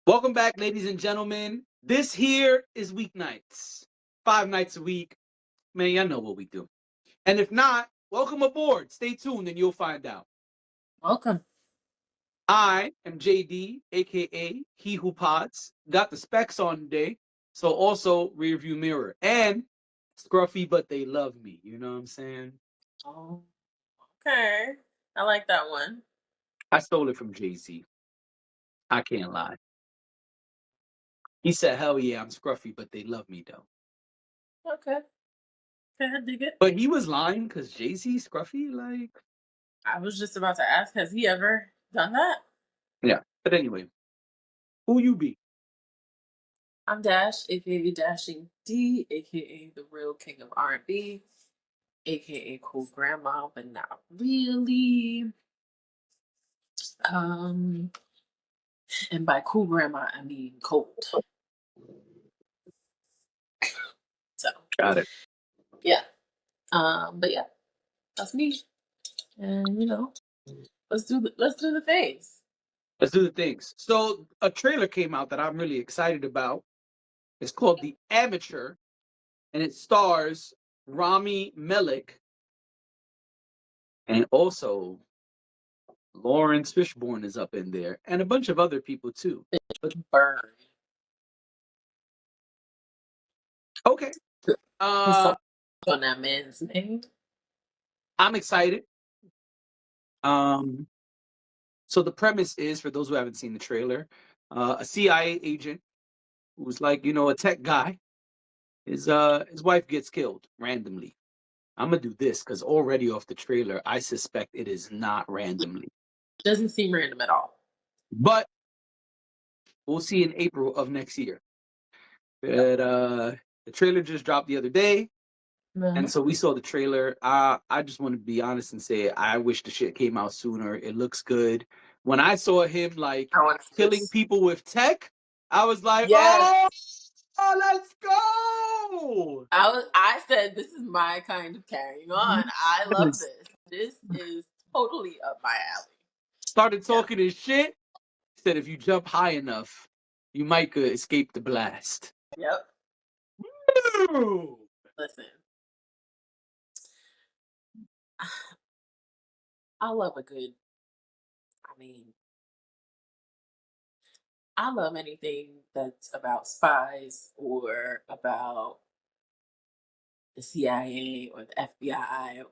Welcome back, ladies and gentlemen. This here is Weeknights. 5 nights a week. Man, y'all know what we do. And if not, welcome aboard. Stay tuned and you'll find out. Welcome. I am JD, aka He Who Pods. Got the specs on today. So also rearview mirror. And scruffy, but they love me. You know what I'm saying? Oh, okay. I like that one. I stole it from Jay-Z. I can't lie. He said, hell yeah, I'm scruffy, but they love me though. Okay. Okay, I dig it. But he was lying because Jay-Z scruffy, like. I was just about to ask, has he ever done that? Yeah. But anyway, who you be? I'm Dash, aka Dashing D, aka the real king of R&B, aka cool grandma, but not really. And by cool grandma, I mean cold. So Got it. yeah. But yeah, that's me. And let's do the things. Let's do the things. So a trailer came out that I'm really excited about. It's called The Amateur, and it stars Rami Malek and also Lawrence Fishburne is up in there, and a bunch of other people too. Burn. Okay. On that man's name. I'm excited. So the premise is, for those who haven't seen the trailer, a CIA agent who's like, a tech guy, his wife gets killed randomly. I'm gonna do this because already off the trailer, I suspect it is not randomly. Doesn't seem random at all. But we'll see in April of next year. But the trailer just dropped the other day. And so we saw the trailer. I just want to be honest and say I wish the shit came out sooner. It looks good. When I saw him like killing people with tech, I was like, yes. oh, let's go. I said this is my kind of carrying on. I love this. This is totally up my alley. Started talking his shit. Said if you jump high enough, you might could escape the blast. Yep. Woo! Listen. I love a good, I love anything that's about spies or about the CIA or the FBI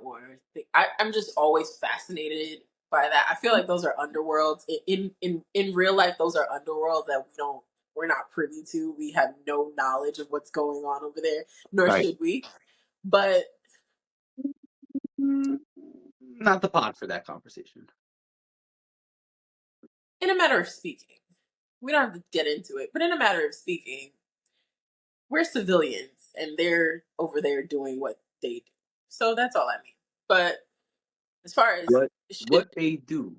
I'm just always fascinated by that. I feel like those are underworlds. In real life, those are underworlds that we're not privy to. We have no knowledge of what's going on over there, nor should we. But not the pod for that conversation. In a matter of speaking, we don't have to get into it, but in a matter of speaking, we're civilians and they're over there doing what they do. So that's all I mean. But as far as what they do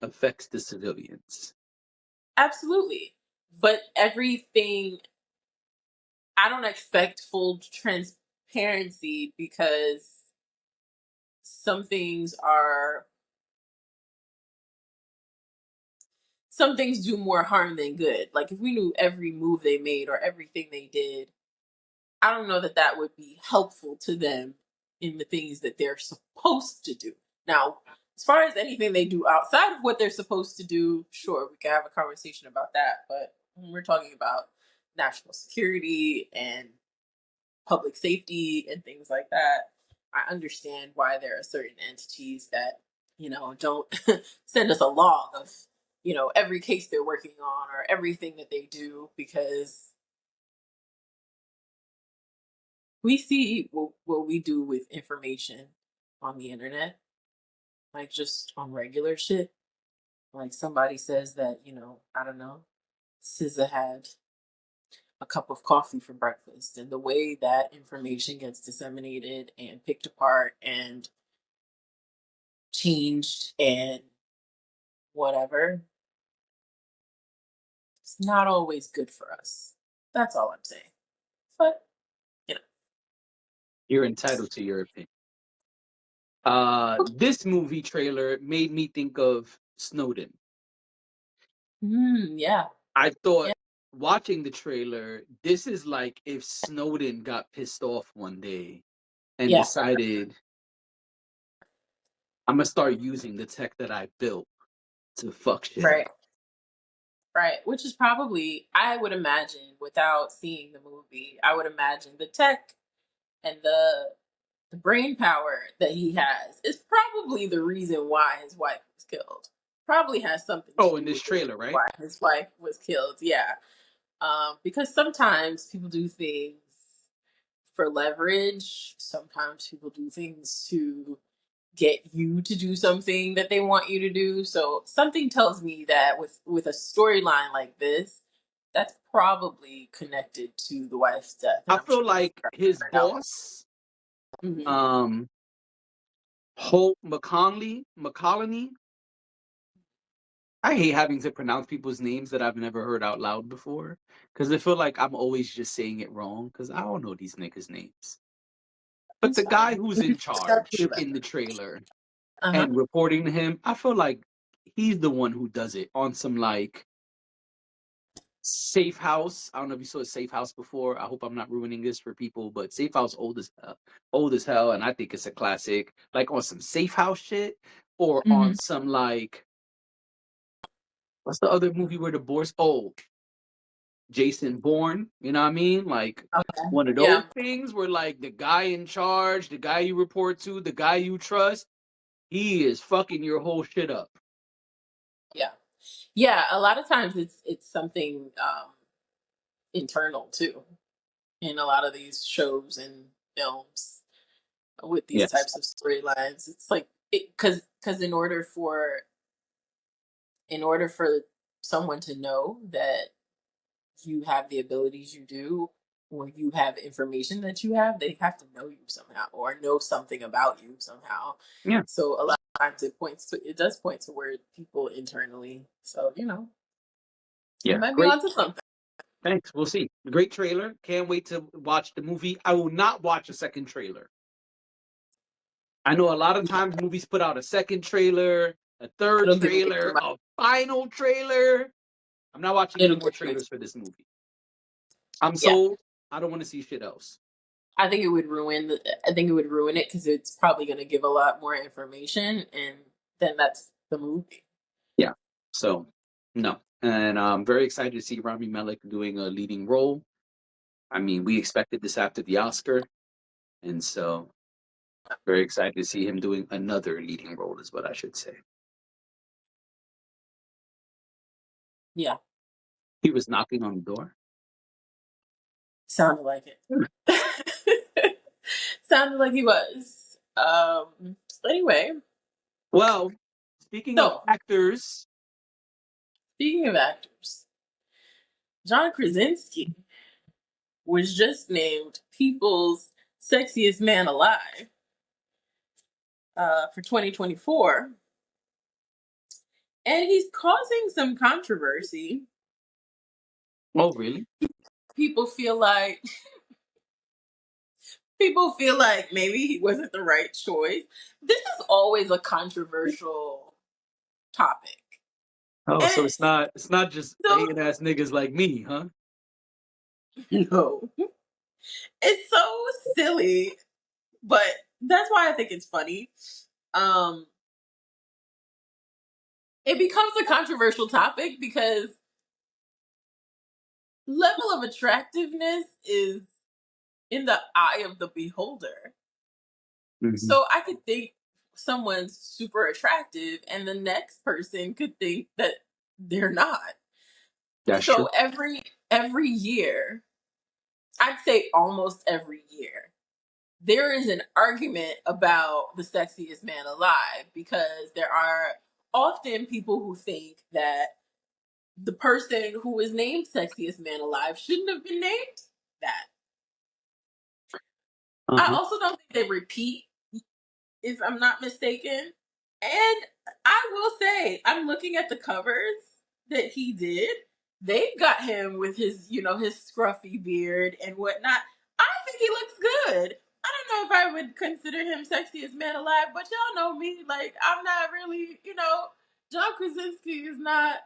affects the civilians. Absolutely. But everything, I don't expect full transparency because some things do more harm than good. Like if we knew every move they made or everything they did, I don't know that would be helpful to them in the things that they're supposed to do. Now, as far as anything they do outside of what they're supposed to do, sure, we can have a conversation about that. But when we're talking about national security and public safety and things like that, I understand why there are certain entities that, don't send us a log of, every case they're working on or everything that they do, because we see what we do with information on the internet, like just on regular shit. Like somebody says that, I don't know, SZA had a cup of coffee for breakfast, and the way that information gets disseminated and picked apart and changed and whatever, it's not always good for us. That's all I'm saying. But, You're entitled to your opinion. This movie trailer made me think of Snowden. Yeah. I Yeah. thought watching the trailer, this is like if Snowden got pissed off one day and Yeah. decided I'm gonna start using the tech that I built to fuck shit Right. up. Right. Which is probably, I would imagine, without seeing the movie, I would imagine the tech and the brain power that he has is probably the reason why his wife was killed. Probably has something to Oh, in do this with the reason trailer, right? why his wife was killed. Yeah. Because sometimes people do things for leverage. Sometimes people do things to get you to do something that they want you to do. So something tells me that with a storyline like this, that's probably connected to the wife's death, and I I'm sure feel that's like his right now. boss, Hmm. um, Holt McCollany. I hate having to pronounce people's names that I've never heard out loud before because I feel like I'm always just saying it wrong because I don't know these niggas' names. But It's the guy fine. who's in charge in the trailer Uh huh. and reporting to him, I feel like he's the one who does it on some like Safe House. I don't know if you saw Safe House before. I hope I'm not ruining this for people, but Safe House old as hell, and I think it's a classic. Like on some Safe House shit, or on Hmm. some like what's the other movie where the boys? Oh, Jason Bourne. You know what I mean? Like Okay. one of those Yeah. things where like the guy in charge, the guy you report to, the guy you trust, he is fucking your whole shit up. Yeah. Yeah. A lot of times it's something internal too in a lot of these shows and films with these Yes. types of storylines. It's like because in order for someone to know that you have the abilities you do or you have information that you have, they have to know you somehow or know something about you somehow. Yeah. So a lot of times it does point to where people internally. So, you Yeah. might be Great. onto something. Thanks. We'll see. Great trailer. Can't wait to watch the movie. I will not watch a second trailer. I know a lot of times movies put out a second trailer, a third It'll give away too trailer, much. a final trailer. I'm not watching any It'll more give away too trailers for this movie. I'm Yeah. sold. I don't want to see shit else. I think it would ruin it because it's probably going to give a lot more information, and then that's the movie. Yeah. So, no. And I'm very excited to see Rami Malek doing a leading role. I mean, we expected this after the Oscar. And so, very excited to see him doing another leading role, is what I should say. Yeah, He was knocking on the door. sounded like it. Sounded like he was. Anyway, Well, speaking of so actors, speaking of actors, John Krasinski was just named People's Sexiest Man Alive for 2024, and he's causing some controversy. oh, really? People feel like maybe he wasn't the right choice. This is always a controversial topic, Oh, and so it's not just so hating ass niggas like me, huh? no, it's so silly, but that's why I think it's funny. Um, it becomes a controversial topic because level of attractiveness is in the eye of the beholder. Hmm. So I could think someone's super attractive, and the next person could think that they're not. That's true. So every year, I'd say almost every year, there is an argument about the sexiest man alive because there are often people who think that the person who is named sexiest man alive shouldn't have been named that. I Uh-huh. also don't think they repeat, if I'm not mistaken. And I will say, I'm looking at the covers that he did. They've got him with his scruffy beard and whatnot. I think he looks good. I don't know if I would consider him sexiest man alive, but y'all know me. Like, I'm not really, John Krasinski is not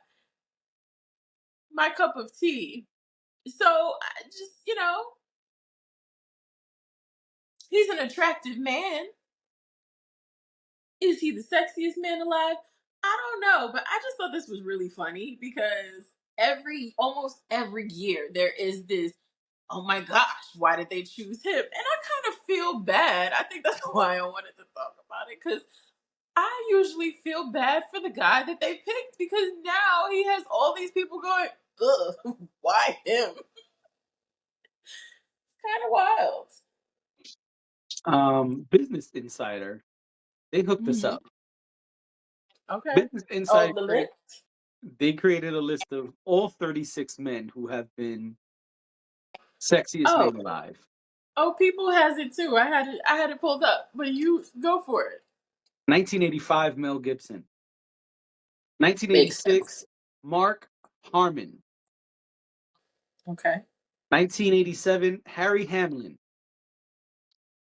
my cup of tea. So I just, he's an attractive man. Is he the sexiest man alive? I don't know, but I just thought this was really funny because almost every year there is this, oh my gosh, why did they choose him? And I kind of feel bad. I think that's why I wanted to talk about it, because I usually feel bad for the guy that they picked, because now he has all these people going, ugh, why him? Kind of wild. Business Insider, they hooked us Hmm. up. Okay. Business Insider, Oh, the list? they created a list of all 36 men who have been sexiest Oh, man alive. People has it too. I had it pulled up, but you go for it. 1985, Mel Gibson. Makes sense. 1986, Mark Harmon. Okay. 1987, Harry Hamlin.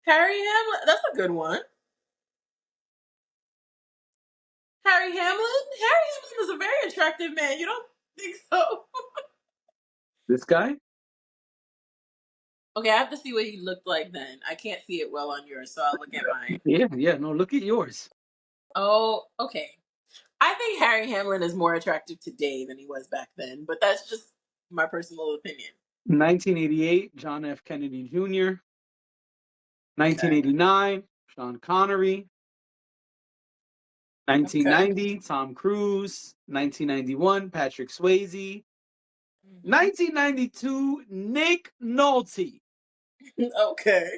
Harry Hamlin, that's a good one. Harry Hamlin? Harry Hamlin is a very attractive man. You don't think so? This guy? Okay, I have to see what he looked like then. I can't see it well on yours, so I'll look at mine. Yeah, no, look at yours. Oh, okay. I think Harry Hamlin is more attractive today than he was back then, but that's just my personal opinion. 1988, John F. Kennedy Jr. Okay. 1989, Sean Connery. Okay. 1990, Tom Cruise. 1991, Patrick Swayze. Mhm. 1992, Nick Nolte. Okay.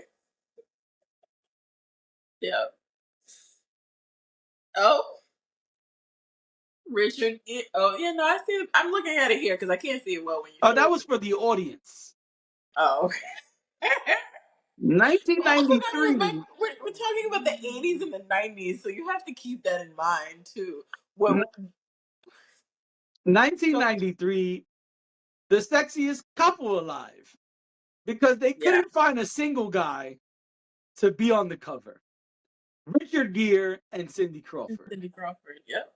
Yeah. Oh, Richard. Oh, yeah, no, I see it. I'm looking at it here because I can't see it well when you Oh, show that it was to for me. the audience. Oh, okay. I forgot it was 1993, we're talking about the 80s and the 90s, so you have to keep that in mind too. Well, so 1993, the sexiest couple alive, because they yeah, couldn't find a single guy to be on the cover. Richard Gere and Cindy Crawford. Cindy Crawford. Yep.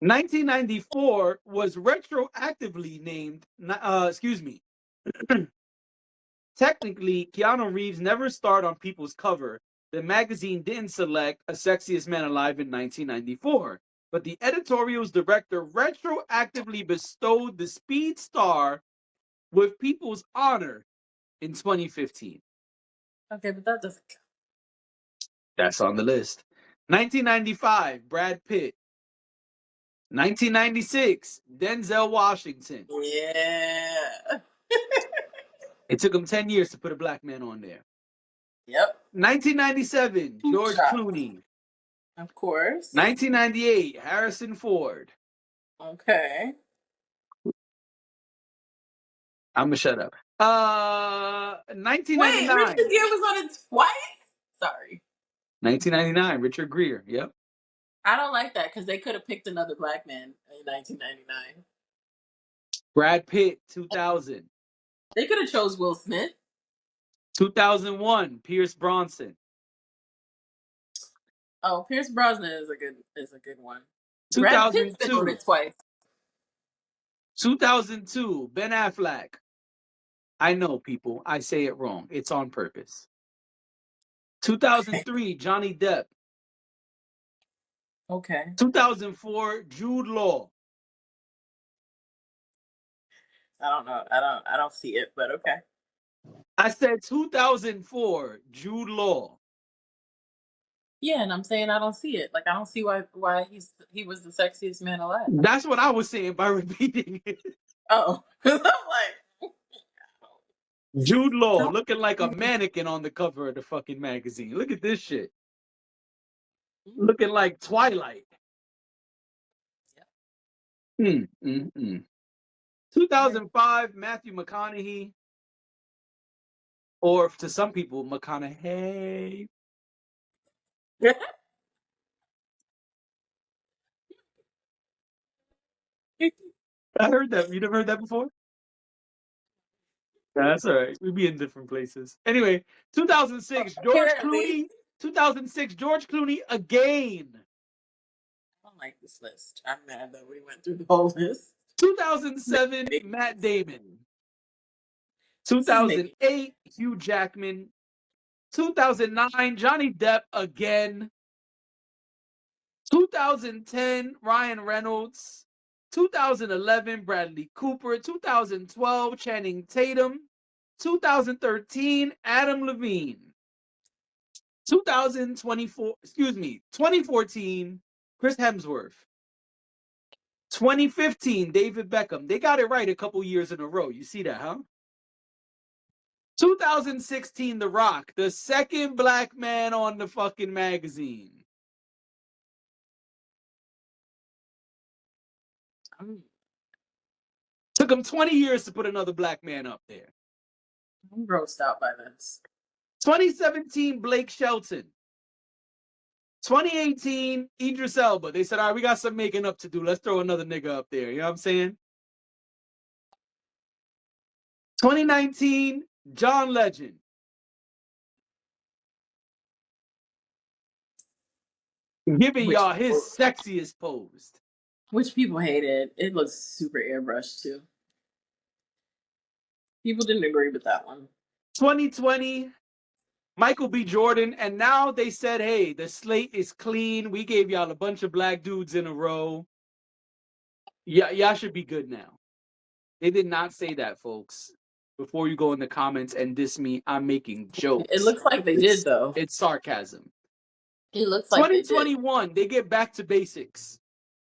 1994 was retroactively named, excuse me, technically, Keanu Reeves never starred on People's cover. The magazine didn't select a Sexiest Man Alive in 1994, but the editorial's director retroactively bestowed the Speed Star with People's honor in 2015. Okay, but that doesn't count. That's on the list. 1995, Brad Pitt. 1996, Denzel Washington. Yeah. It took him 10 years to put a black man on there. Yep. 1997, Hoop George shot. Clooney. Of course. 1998, Harrison Ford. Okay. I'm gonna shut up. Wait, Richard 1999. Gere was on it twice? Sorry. 1999, Richard Gere. Yep. I don't like that because they could have picked another black man in 1999. Brad Pitt, 2000. They could have chose Will Smith. 2001, Pierce Bronson. Oh, Pierce Brosnan is a good one. Brad Pitt's been on 2002. it twice. 2002, Ben Affleck. I know, people. I say it wrong. It's on purpose. 2003, Johnny Depp. Okay. 2004, Jude Law. I don't know. I don't see it, but okay. I said 2004, Jude Law. Yeah, and I'm saying I don't see it. Like I don't see why he was the sexiest man alive. That's what I was saying by repeating it. Oh, because I'm like Jude Law looking like a mannequin on the cover of the fucking magazine. Look at this shit. Looking like Twilight. Yeah. 2005, Matthew McConaughey. Or to some people, McConaughey. I heard that. You never heard that before? That's all right. We be in different places. Anyway, 2006, George Apparently. Clooney. 2006, George Clooney again. I don't like this list. I'm mad that we went through the whole list. 2007, Matt Damon. 2008, Hugh Jackman. 2009, Johnny Depp again. 2010, Ryan Reynolds. 2011, Bradley Cooper. 2012, Channing Tatum. 2013, Adam Levine. 2014, Chris Hemsworth. 2015, David Beckham. They got it right a couple years in a row. You see that, huh? 2016, The Rock, the second black man on the fucking magazine. Took him 20 years to put another black man up there. I'm grossed out by this. 2017, Blake Shelton. 2018, Idris Elba. They said, all right, we got some making up to do. Let's throw another nigga up there. You know what I'm saying? 2019, John Legend. Giving y'all his sexiest pose. Which people hated. It looks super airbrushed too. People didn't agree with that one. 2020, Michael B. Jordan. And now they said, hey, the slate is clean. We gave y'all a bunch of black dudes in a row. Yeah, y'all should be good now. They did not say that, folks. Before you go in the comments and diss me, I'm making jokes. It looks like they did, though. It's sarcasm. It looks like 2021, they get back to basics.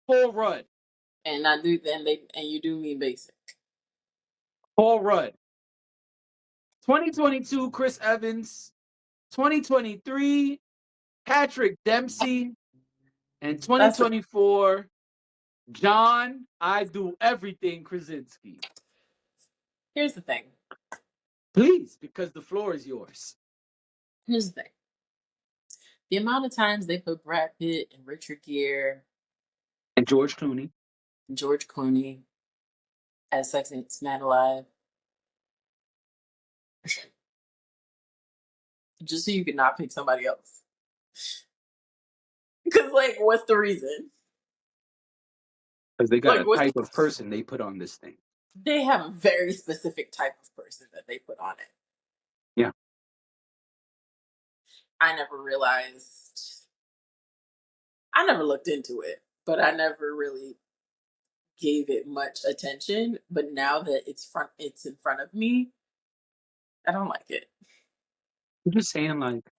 Paul Rudd. And you do mean basic. Paul Rudd. 2022, Chris Evans. 2023, Patrick Dempsey. And 2024, John, I do everything Krasinski. Here's the thing. Please, because the floor is yours. Here's the thing. The amount of times they put Brad Pitt and Richard Gere and George Clooney as Sexiest Man Alive. Just so you could not pick somebody else. Because, like, what's the reason? Because they got a type of person they put on this thing. They have a very specific type of person that they put on it. Yeah. I never realized. I never looked into it, but I never really gave it much attention. But now that it's in front of me, I don't like it. I'm just saying, like,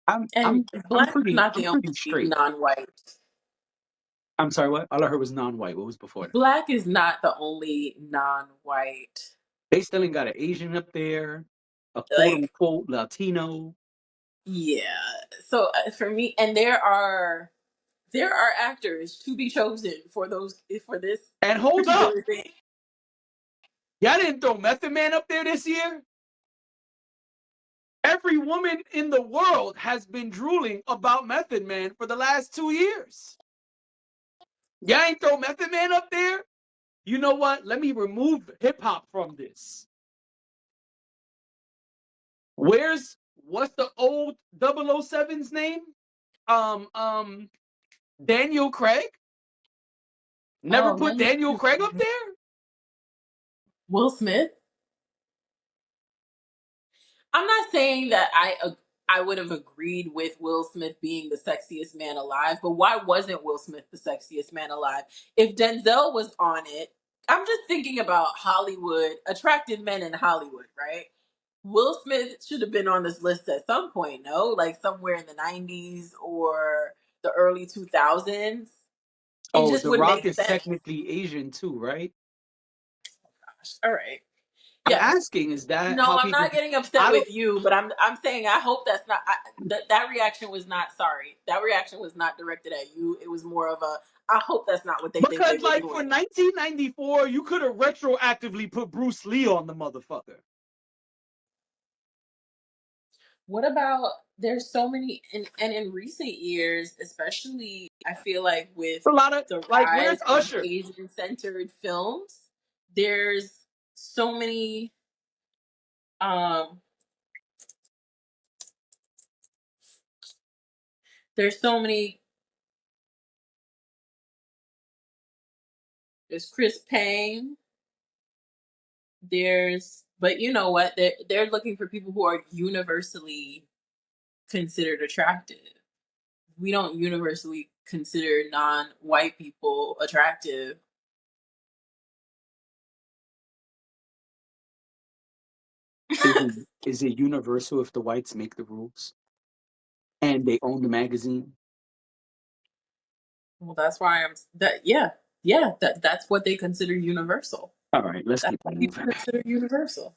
I'm not the only straight. Non-white. I'm sorry, what? All I heard was non-white. What was before that? Black is not the only non-white. They still ain't got an Asian up there, a quote-unquote Latino. Yeah. So for me, and there are actors to be chosen for this. And hold up, thing. Y'all didn't throw Method Man up there this year? Every woman in the world has been drooling about Method Man for the last 2 years. Y'all ain't throw Method Man up there? You know what? Let me remove hip-hop from this. What's the old 007's name? Daniel Craig? Never put Daniel Craig up there? Will Smith? I'm not saying that I would have agreed with Will Smith being the sexiest man alive, but why wasn't Will Smith the sexiest man alive? If Denzel was on it, I'm just thinking about Hollywood, attractive men in Hollywood, right? Will Smith should have been on this list at some point, no? Like somewhere in the 90s or the early 2000s. The Rock is technically Asian too, right? Oh gosh. All right. I'm asking, is that no? I'm not getting upset with you, but I'm saying I hope that's not that reaction was not sorry. That reaction was not directed at you. It was more of a I hope that's not what they think they were doing. For 1994, you could have retroactively put Bruce Lee on the motherfucker. What about there's so many and in recent years, especially I feel like with a lot of the where's Usher? Asian centered films, there's so many there's so many There's Chris Payne. But you know what? They're looking for people who are universally considered attractive. We don't universally consider non-white people attractive. Is it universal if the whites make the rules and they own the magazine? Well, that's why that's what they consider universal. All right, let's That's keep what on people moving. consider universal.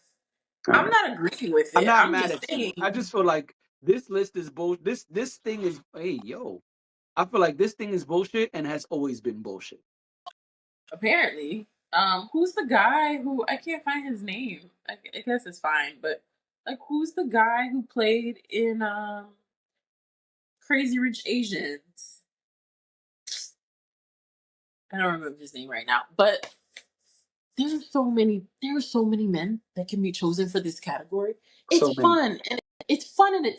All I'm right. not agreeing with I'm it. not I'm mad just at you. saying, I just feel like this list is bull. This thing is, hey yo. I feel like this thing is bullshit and has always been bullshit. apparently, who's the guy who I can't find his name? I guess it's fine, but like, who's the guy who played in Crazy Rich Asians? I don't remember his name right now, but there are so many men that can be chosen for this category. It's So many. fun and it's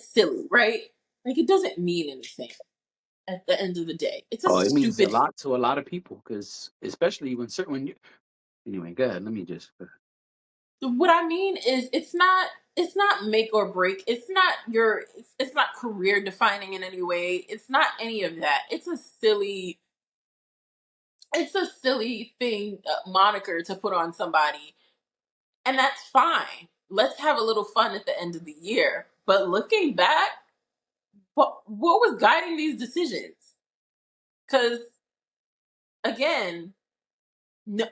silly, right? Like, it doesn't mean anything at the end of the day. It's a Oh, it means a stupid. lot to a lot of people because especially when you anyway, go ahead. Let me just What I mean is, it's not make or break. It's not career defining in any way. It's not any of that. It's a silly thing, moniker to put on somebody, and that's fine. Let's have a little fun at the end of the year. But looking back, what was guiding these decisions? Because again, no,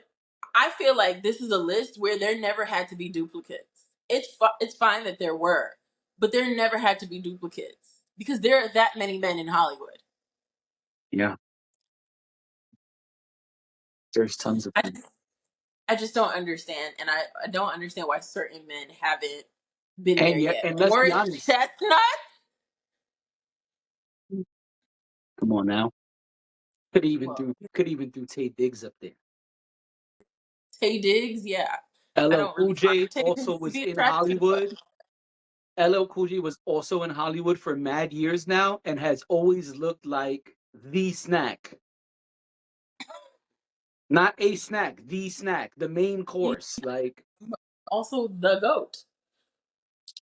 I feel like this is a list where there never had to be duplicates. It's fine that there were, but there never had to be duplicates because there are that many men in Hollywood. yeah. There's tons of I them. just, I just don't understand, and I don't understand why certain men haven't been there And yeah, yet. and let's be Morris honest. Chestnut, Come on now. well, Could even do Tay Diggs up there. Tay Diggs, yeah. I LL don't really Cool find J Tay also Diggs to was be in attractive, but Hollywood. LL Cool J was also in Hollywood for mad years now and has always looked like the snack. Not a snack, the snack, the main he's course. Like, also the GOAT.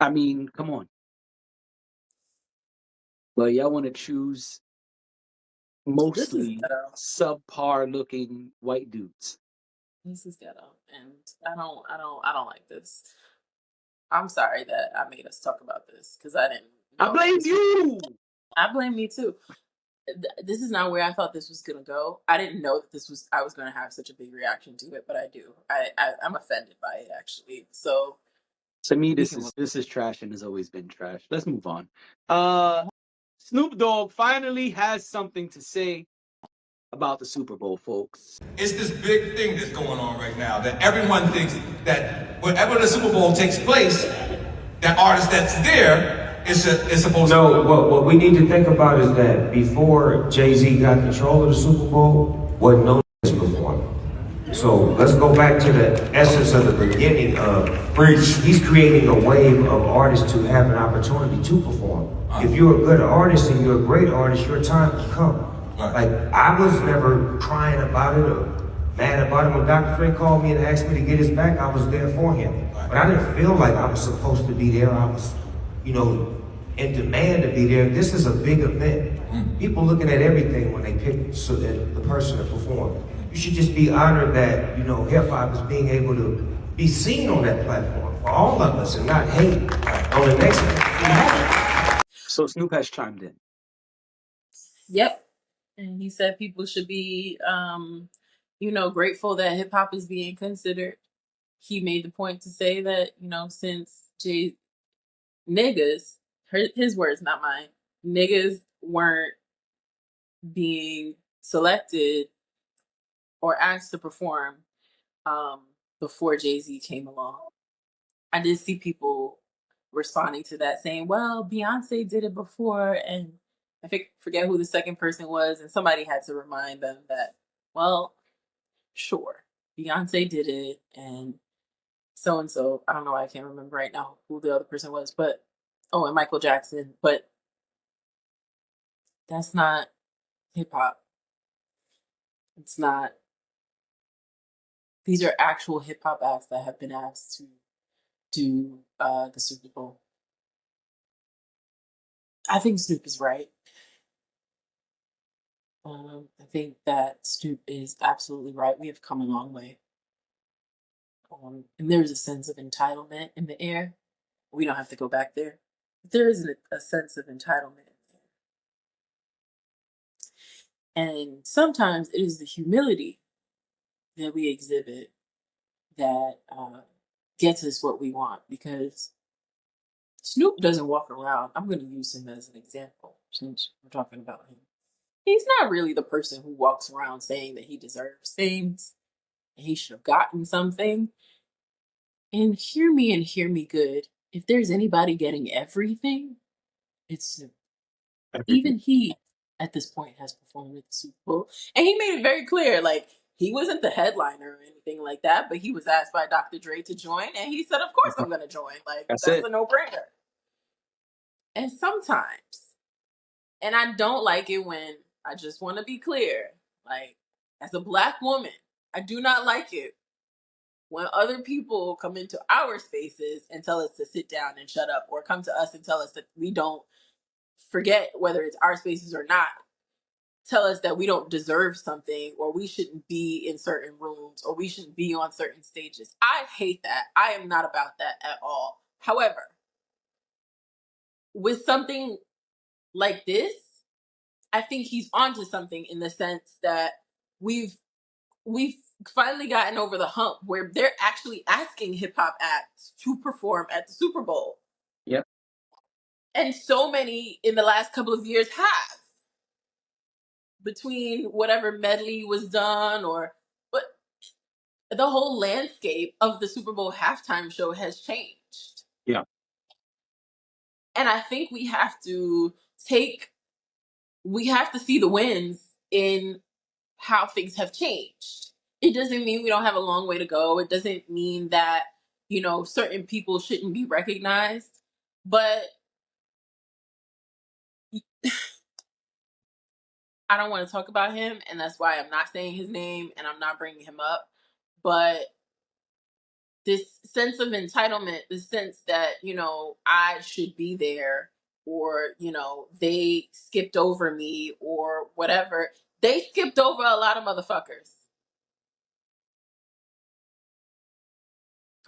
I mean, come on. But y'all want to choose This is mostly ghetto. subpar looking white dudes. This is ghetto, and I don't like this. I'm sorry that I made us talk about this because I didn't I know that blame this was. you. I blame me too. This is not where I thought this was gonna go. I didn't know that I was gonna have such a big reaction to it, but I do. I'm offended by it actually. So To me, we can move. this is trash and has always been trash. Let's move on. Snoop Dogg finally has something to say about the Super Bowl, folks. It's this big thing that's going on right now that everyone thinks that whenever the Super Bowl takes place, that artist that's there is supposed to. No, what we need to think about is that before Jay-Z got control of the Super Bowl, wasn't no performing. So let's go back to the essence of the beginning of he's creating a wave of artists to have an opportunity to perform. If you're a good artist and you're a great artist, your time will come. Like, I was never crying about it or mad about it. When Dr. Dre called me and asked me to get his back, I was there for him. But I didn't feel like I was supposed to be there. I was, in demand to be there. This is a big event. People looking at everything when they pick the person to perform. You should just be honored that, hip hop is being able to be seen on that platform for all of us and not hate on the next one. So Snoop has chimed in. Yep, and he said people should be, grateful that hip hop is being considered. He made the point to say that since niggas, his words, not mine, niggas weren't being selected or asked to perform before Jay-Z came along. I did see people responding to that saying, well, Beyonce did it before, and forget who the second person was, and somebody had to remind them that, well, sure, Beyonce did it, and so, I don't know, I can't remember right now who the other person was, but, and Michael Jackson, but that's not hip hop. It's not These are actual hip hop acts that have been asked to do the Super Bowl. I think Snoop is right. I think that Snoop is absolutely right. We have come a long way. And there's a sense of entitlement in the air. We don't have to go back there. But there is a sense of entitlement in there. And sometimes it is the humility that we exhibit that gets us what we want. Because Snoop doesn't walk around. I'm going to use him as an example since we're talking about him. He's not really the person who walks around saying that he deserves things and he should have gotten something. And hear me good. If there's anybody getting everything, it's Snoop. Even he, at this point, has performed at the Super Bowl. And he made it very clear, like, he wasn't the headliner or anything like that, but he was asked by Dr. Dre to join, and he said, of course I'm going to join. Like, That's that's it. a no-brainer. And sometimes, and I don't like it when, I just want to be clear, like, as a Black woman, I do not like it when other people come into our spaces and tell us to sit down and shut up, or come to us and tell us that we don't, forget whether it's our spaces or not, tell us that we don't deserve something, or we shouldn't be in certain rooms, or we shouldn't be on certain stages. I hate that. I am not about that at all. However, with something like this, I think he's onto something in the sense that we've finally gotten over the hump where they're actually asking hip hop acts to perform at the Super Bowl. Yep. And so many in the last couple of years have. Between whatever medley was done, but the whole landscape of the Super Bowl halftime show has changed. Yeah. And I think we have to see the wins in how things have changed. It doesn't mean we don't have a long way to go. It doesn't mean that, certain people shouldn't be recognized. But I don't want to talk about him, and that's why I'm not saying his name and I'm not bringing him up. But this sense of entitlement, the sense that, I should be there, or, they skipped over me or whatever. They skipped over a lot of motherfuckers.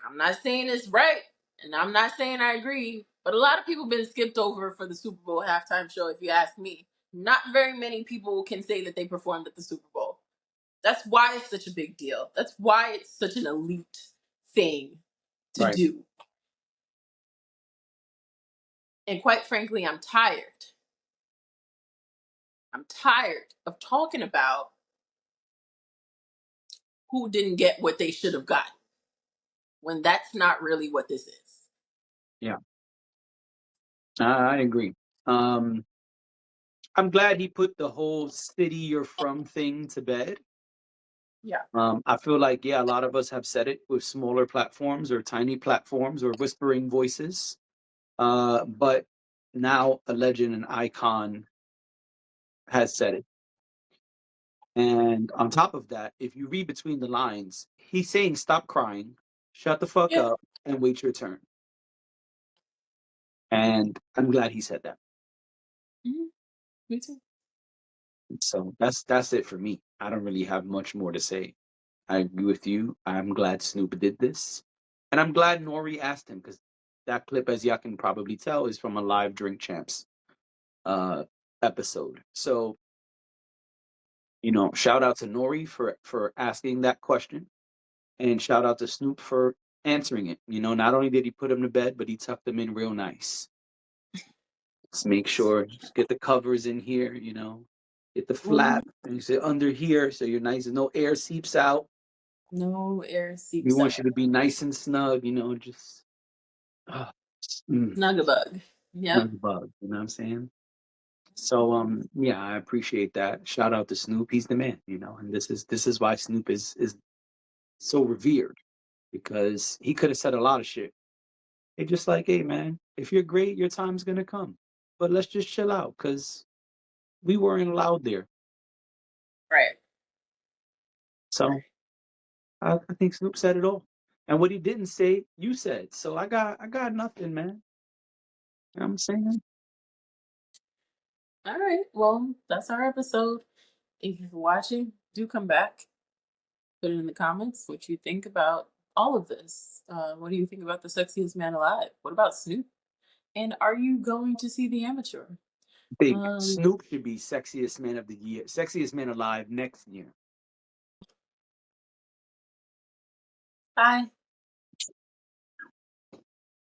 I'm not saying it's right, and I'm not saying I agree, but a lot of people been skipped over for the Super Bowl halftime show, if you ask me. Not very many people can say that they performed at the Super Bowl. That's why it's such a big deal. That's why it's such an elite thing to do. And quite frankly, I'm tired. I'm tired of talking about who didn't get what they should have gotten, when that's not really what this is. Yeah. I agree. I'm glad he put the whole city you're from thing to bed. Yeah. I feel like, a lot of us have said it with smaller platforms or tiny platforms or whispering voices. But now a legend, an icon has said it. And on top of that, if you read between the lines, he's saying, stop crying, shut the fuck up, and wait your turn. And I'm glad he said that. Mm-hmm. Me too. So that's it for me. I don't really have much more to say. I agree with you. I'm glad Snoop did this. And I'm glad Nori asked him, because that clip, as y'all can probably tell, is from a live Drink Champs episode. So, shout out to Nori for asking that question. And shout out to Snoop for answering it. Not only did he put him to bed, but he tucked them in real nice. Just make sure, just get the covers in here, get the flap, and you sit under here so you're nice and no air seeps out. No air seeps We out. want you to be nice and snug, just Snug-a-bug. Yep. Snug-a-bug, you know what I'm saying? So I appreciate that. Shout out to Snoop. He's the man, and this is why Snoop is so revered, because he could have said a lot of shit. They just like, hey man, if you're great, your time's gonna come. But let's just chill out, because we weren't allowed there. Right. So I think Snoop said it all. And what he didn't say, you said. So I got nothing, man. You know what I'm saying? All right. Well, that's our episode. If you're watching, do come back. Put it in the comments what you think about all of this. What do you think about the sexiest man alive? What about Snoop? And are you going to see The Amateur? Think Snoop should be sexiest man of the year, sexiest man alive next year. Bye.